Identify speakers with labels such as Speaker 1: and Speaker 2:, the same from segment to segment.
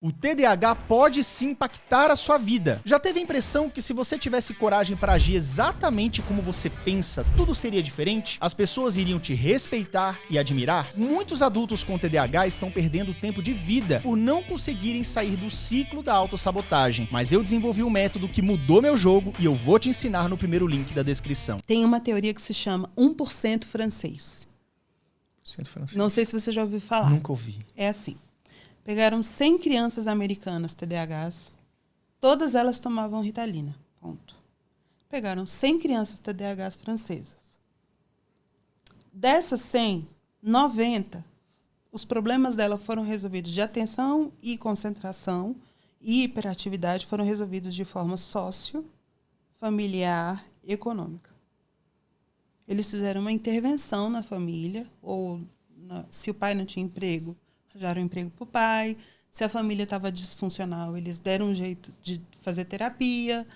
Speaker 1: O TDAH pode sim impactar a sua vida. Já teve a impressão que se você tivesse coragem para agir exatamente como você pensa, tudo seria diferente? As pessoas iriam te respeitar e admirar? Muitos adultos com TDAH estão perdendo tempo de vida por não conseguirem sair do ciclo da autossabotagem. Mas eu desenvolvi um método que mudou meu jogo e eu vou te ensinar no primeiro link da descrição.
Speaker 2: Tem uma teoria que se chama 1% francês.
Speaker 1: 1% francês.
Speaker 2: Não sei se você já ouviu falar.
Speaker 1: Nunca ouvi.
Speaker 2: É assim. Pegaram 100 crianças americanas TDAHs, todas elas tomavam Ritalina, ponto. Pegaram 100 crianças TDAHs francesas. Dessas 100, 90, os problemas dela foram resolvidos de atenção e concentração e hiperatividade foram resolvidos de forma sócio, familiar, econômica. Eles fizeram uma intervenção na família, ou se o pai não tinha emprego, arranjaram um emprego para o pai. Se a família estava disfuncional, eles deram um jeito de fazer terapia,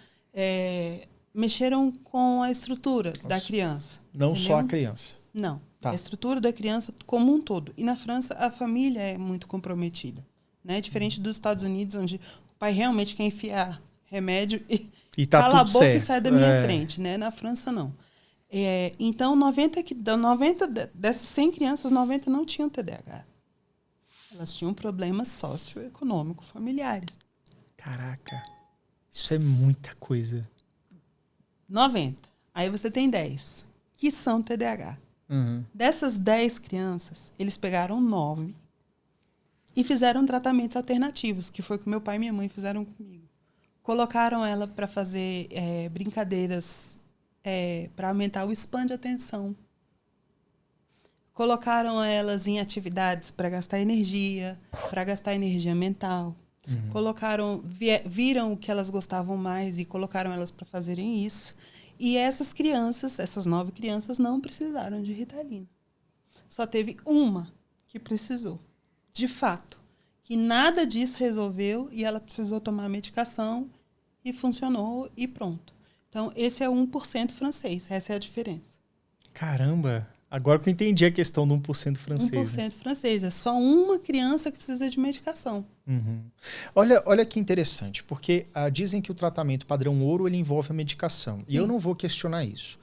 Speaker 2: mexeram com a estrutura da criança.
Speaker 1: Não
Speaker 2: entendeu?
Speaker 1: só a criança.
Speaker 2: Não,
Speaker 1: Tá.
Speaker 2: a estrutura da criança como um todo. E na França, a família é muito comprometida. Né? Diferente dos Estados Unidos, onde o pai realmente quer enfiar remédio e
Speaker 1: tá
Speaker 2: cala a
Speaker 1: tudo
Speaker 2: boca
Speaker 1: certo.
Speaker 2: e sai da minha frente. Né? Na França, não. Então, 90 dessas 100 crianças, 90 não tinham TDAH. Elas tinham problemas socioeconômicos familiares.
Speaker 1: Caraca, isso é muita coisa.
Speaker 2: 90. Aí você tem 10 que são TDAH.
Speaker 1: Uhum.
Speaker 2: Dessas 10 crianças, eles pegaram 9 e fizeram tratamentos alternativos, que foi o que meu pai e minha mãe fizeram comigo. Colocaram ela para fazer brincadeiras para aumentar o span de atenção. Colocaram elas em atividades para gastar energia mental.
Speaker 1: Uhum.
Speaker 2: Viram o que elas gostavam mais e colocaram elas para fazerem isso. E essas crianças, essas 9 crianças, não precisaram de Ritalina. Só teve uma que precisou, de fato. Que nada disso resolveu e ela precisou tomar medicação e funcionou e pronto. Então, esse é o 1% francês. Essa é a diferença.
Speaker 1: Caramba! Agora que eu entendi a questão do 1% francês.
Speaker 2: 1% francês. É só uma criança que precisa de medicação.
Speaker 1: Uhum. Olha que interessante, porque dizem que o tratamento padrão ouro ele envolve a medicação. Sim. E eu não vou questionar isso.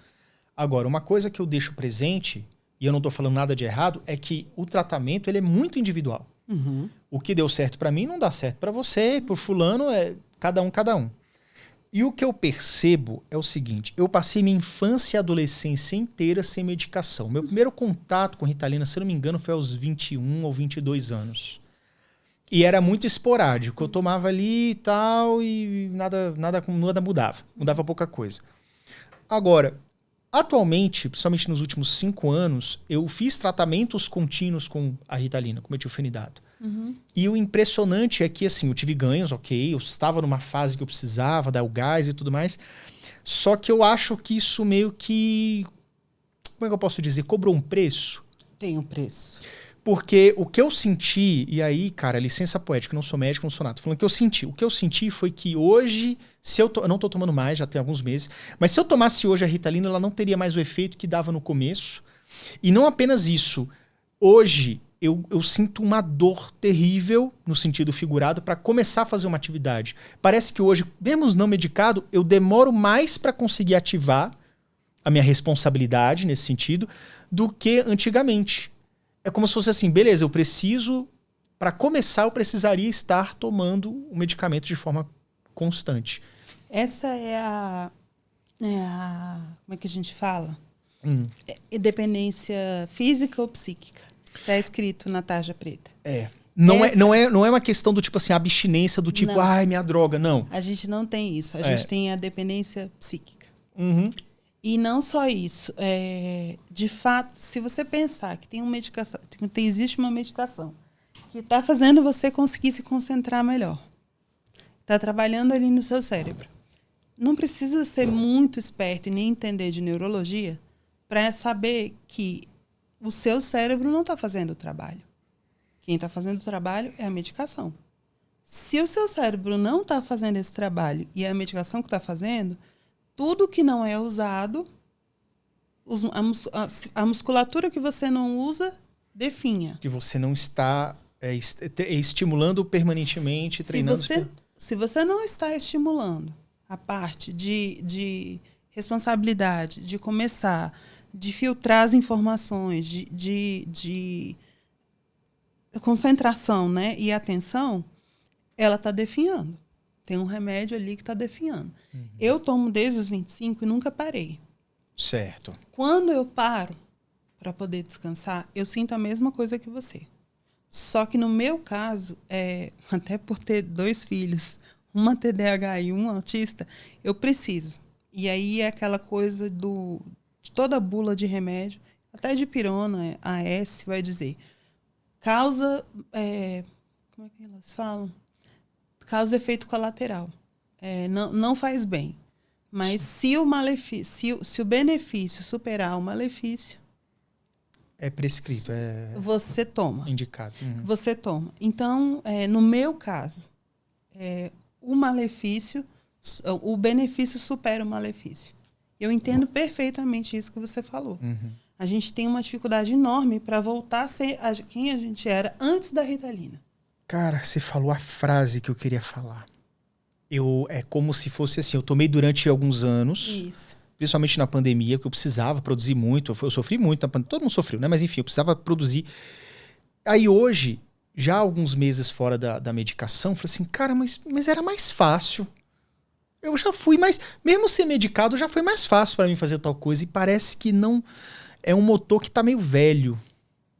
Speaker 1: Agora, uma coisa que eu deixo presente, e eu não estou falando nada de errado, é que o tratamento ele é muito individual.
Speaker 2: Uhum.
Speaker 1: O que deu certo para mim não dá certo para você, por fulano, é cada um. E o que eu percebo é o seguinte, eu passei minha infância e adolescência inteira sem medicação. Meu primeiro contato com Ritalina, se eu não me engano, foi aos 21 ou 22 anos. E era muito esporádico. Eu tomava ali e tal, e nada mudava. Mudava pouca coisa. Agora, atualmente, principalmente nos últimos 5 anos, eu fiz tratamentos contínuos com a Ritalina, com metilfenidato.
Speaker 2: Uhum.
Speaker 1: E o impressionante é que, assim, eu tive ganhos, ok, eu estava numa fase que eu precisava dar o gás e tudo mais, só que eu acho que isso meio que, como é que eu posso dizer, cobrou um preço.
Speaker 2: Tem um preço.
Speaker 1: Porque o que eu senti, e aí, cara, licença poética, eu não sou médico, não sou nada, tô falando o que eu senti foi que hoje, eu não tô tomando mais, já tem alguns meses, mas se eu tomasse hoje a Ritalina, ela não teria mais o efeito que dava no começo, e não apenas isso, hoje eu sinto uma dor terrível, no sentido figurado, para começar a fazer uma atividade. Parece que hoje, mesmo não medicado, eu demoro mais para conseguir ativar a minha responsabilidade nesse sentido do que antigamente. É como se fosse assim, beleza, para começar, eu precisaria estar tomando o medicamento de forma constante.
Speaker 2: Essa como é que a gente fala? Dependência física ou psíquica. Está escrito na tarja preta.
Speaker 1: Não é uma questão do tipo assim, abstinência do tipo, ai, minha droga, não.
Speaker 2: A gente não tem isso. A gente tem a dependência psíquica.
Speaker 1: Uhum.
Speaker 2: E não só isso. De fato, se você pensar que tem uma medicação, existe uma medicação que está fazendo você conseguir se concentrar melhor. Está trabalhando ali no seu cérebro. Não precisa ser muito esperto e nem entender de neurologia para saber que o seu cérebro não está fazendo o trabalho. Quem está fazendo o trabalho é a medicação. Se o seu cérebro não está fazendo esse trabalho e é a medicação que está fazendo, tudo que não é usado, a musculatura que você não usa, definha.
Speaker 1: Que você não está Estimulando permanentemente, treinando.
Speaker 2: Se você não está estimulando a parte de responsabilidade, de começar, de filtrar as informações, de concentração, né, e atenção, ela está definhando. Tem um remédio ali que está definhando. Eu tomo desde os 25 e nunca parei.
Speaker 1: Certo.
Speaker 2: Quando eu paro para poder descansar, eu sinto a mesma coisa que você. Só que no meu caso, até por ter 2 filhos, uma TDAH e um autista, eu preciso. E aí é aquela coisa de toda bula de remédio, até de pirona, AS, vai dizer, causa, como é que elas falam? Causa efeito colateral. Não faz bem. Mas se o benefício superar o malefício,
Speaker 1: é prescrito,
Speaker 2: você toma.
Speaker 1: Indicado.
Speaker 2: Você toma. Então, no meu caso, o benefício supera o malefício. Eu entendo perfeitamente isso que você falou. A gente tem uma dificuldade enorme para voltar a ser quem a gente era antes da Ritalina.
Speaker 1: Cara, você falou a frase que eu queria falar. É como se fosse assim, eu tomei durante alguns anos.
Speaker 2: Isso.
Speaker 1: Principalmente na pandemia, porque eu precisava produzir muito. Eu sofri muito na pandemia. Todo mundo sofreu, né? Mas enfim, eu precisava produzir. Aí hoje, já há alguns meses fora da medicação, eu falei assim, cara, mas era mais fácil. Eu já fui mais... Mesmo ser medicado, já foi mais fácil para mim fazer tal coisa. E parece que não... É um motor que tá meio velho.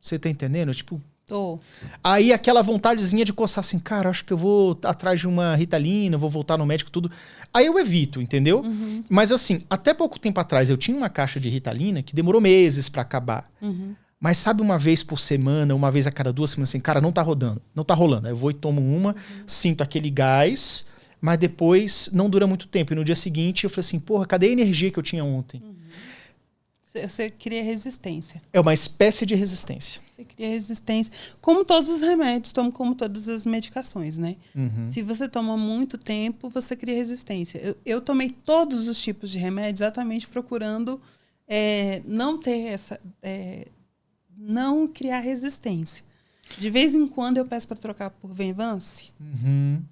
Speaker 1: Você tá entendendo? Tipo...
Speaker 2: Tô.
Speaker 1: Aí aquela vontadezinha de coçar assim, cara, acho que eu vou atrás de uma Ritalina, vou voltar no médico, tudo. Aí eu evito, entendeu? Mas assim, até pouco tempo atrás eu tinha uma caixa de Ritalina que demorou meses pra acabar. Mas sabe, uma vez por semana, uma vez a cada 2 semanas, assim, cara, não tá rodando, não tá rolando. Aí eu vou e tomo uma, sinto aquele gás, mas depois não dura muito tempo. E no dia seguinte eu falei assim, porra, cadê a energia que eu tinha ontem?
Speaker 2: Você cria resistência.
Speaker 1: É uma espécie de resistência.
Speaker 2: Você cria resistência. Como todos os remédios, como todas as medicações, né? Se você toma muito tempo, você cria resistência. Eu tomei todos os tipos de remédio exatamente procurando não ter não criar resistência. De vez em quando eu peço para trocar por Venvance,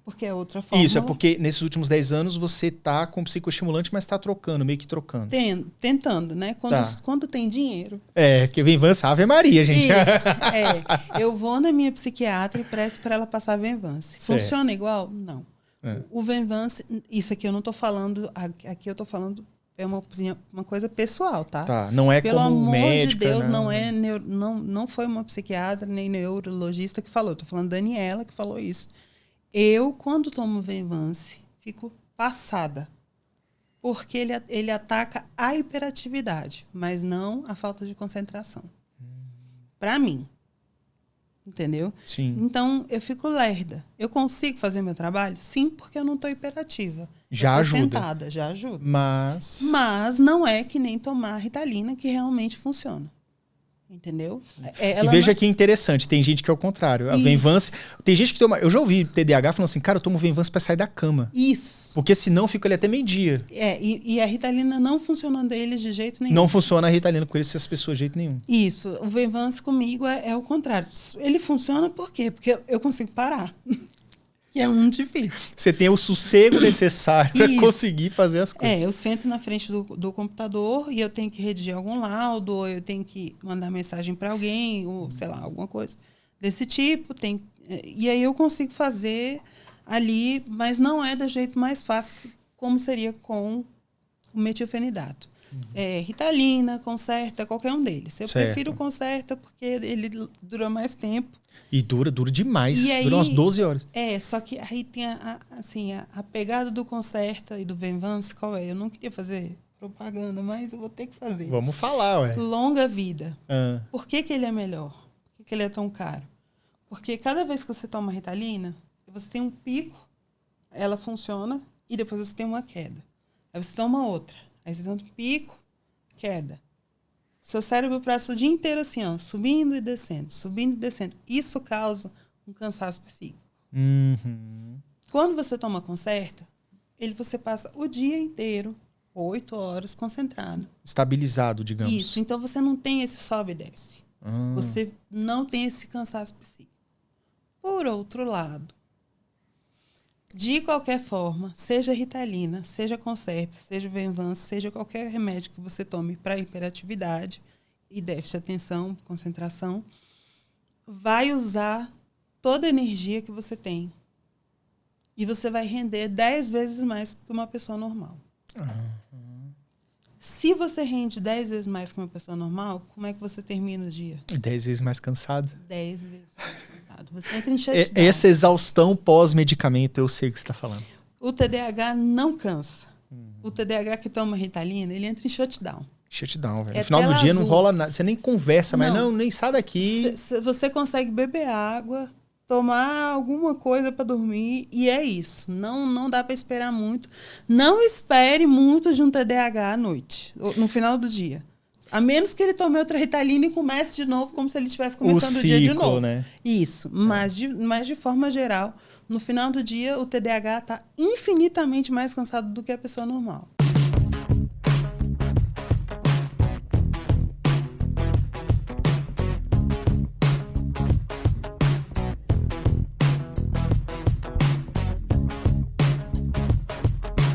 Speaker 2: porque é outra forma.
Speaker 1: Isso, é porque nesses últimos 10 anos você tá com psicoestimulante, mas tá trocando, meio que trocando.
Speaker 2: Tentando, né? Quando tem dinheiro.
Speaker 1: Porque Venvance, Ave Maria, gente.
Speaker 2: Isso, eu vou na minha psiquiatra e peço para ela passar Venvance. Funciona igual? Não. O Venvance, isso aqui eu não tô falando, aqui eu tô falando, é uma coisa pessoal, tá?
Speaker 1: Tá, não é
Speaker 2: Pelo
Speaker 1: como
Speaker 2: amor
Speaker 1: médica,
Speaker 2: de Deus, não foi uma psiquiatra nem neurologista que falou. Tô falando Daniela que falou isso. Eu, quando tomo Venvance, fico passada. Porque ele ataca a hiperatividade, mas não a falta de concentração. Para mim. Entendeu?
Speaker 1: Sim.
Speaker 2: Então, eu fico lerda. Eu consigo fazer meu trabalho? Sim, porque eu não estou hiperativa.
Speaker 1: Já ajuda.
Speaker 2: Sentada, já ajuda.
Speaker 1: Mas
Speaker 2: não é que nem tomar Ritalina que realmente funciona. Entendeu?
Speaker 1: E veja que interessante, tem gente que é o contrário. A Venvance... Tem gente que toma... Eu já ouvi TDAH falando assim, cara, eu tomo Venvance pra sair da cama.
Speaker 2: Isso.
Speaker 1: Porque senão fica ali até meio-dia.
Speaker 2: E a Ritalina não funciona deles de jeito nenhum.
Speaker 1: Não funciona a Ritalina com essas pessoas de jeito nenhum.
Speaker 2: Isso. O Venvance comigo é o contrário. Ele funciona por quê? Porque eu consigo parar. Que é muito difícil.
Speaker 1: Você tem o sossego necessário para conseguir fazer as coisas.
Speaker 2: Eu sento na frente do computador e eu tenho que redigir algum laudo, ou eu tenho que mandar mensagem para alguém, ou sei lá, alguma coisa desse tipo. E aí eu consigo fazer ali, mas não é do jeito mais fácil como seria com o metilfenidato. Ritalina, Concerta, qualquer um deles. Eu prefiro o Concerta porque ele dura mais tempo.
Speaker 1: E dura demais. Dura umas 12 horas.
Speaker 2: Só que aí tem a pegada do Concerta e do Venvance, qual é? Eu não queria fazer propaganda, mas eu vou ter que fazer.
Speaker 1: Vamos falar, ué.
Speaker 2: Longa vida. Por que ele é melhor? Por que ele é tão caro? Porque cada vez que você toma Ritalina, você tem um pico, ela funciona, e depois você tem uma queda. Aí você toma outra. Aí você tem um pico, queda. Seu cérebro passa o dia inteiro assim, ó, subindo e descendo, subindo e descendo. Isso causa um cansaço psíquico. Quando você toma Concerta, você passa o dia inteiro, 8 horas, concentrado.
Speaker 1: Estabilizado, digamos.
Speaker 2: Isso, então você não tem esse sobe e desce. Você não tem esse cansaço psíquico. Por outro lado, de qualquer forma, seja Ritalina, seja Concerta, seja Venvanse, seja qualquer remédio que você tome para hiperatividade e déficit de atenção, concentração, vai usar toda a energia que você tem. E você vai render 10 vezes mais que uma pessoa normal. Se você rende 10 vezes mais que uma pessoa normal, como é que você termina o dia?
Speaker 1: 10 vezes mais cansado.
Speaker 2: 10 vezes mais cansado. Você entra em shutdown.
Speaker 1: Essa exaustão pós-medicamento, eu sei o que você está falando.
Speaker 2: O TDAH não cansa. O TDAH que toma Ritalina, ele entra em shutdown.
Speaker 1: Shutdown, velho.
Speaker 2: É
Speaker 1: No final do
Speaker 2: tela
Speaker 1: dia não
Speaker 2: azul.
Speaker 1: rola nada. Você nem conversa, mas
Speaker 2: Não.
Speaker 1: nem sai daqui.
Speaker 2: Você consegue beber água, tomar alguma coisa para dormir e é isso. Não dá para esperar muito. Não espere muito de um TDAH à noite, no final do dia. A menos que ele tome outra Ritalina e comece de novo, como se ele estivesse começando o dia de novo.
Speaker 1: Né?
Speaker 2: Isso. Mas de forma geral, no final do dia, o TDAH está infinitamente mais cansado do que a pessoa normal.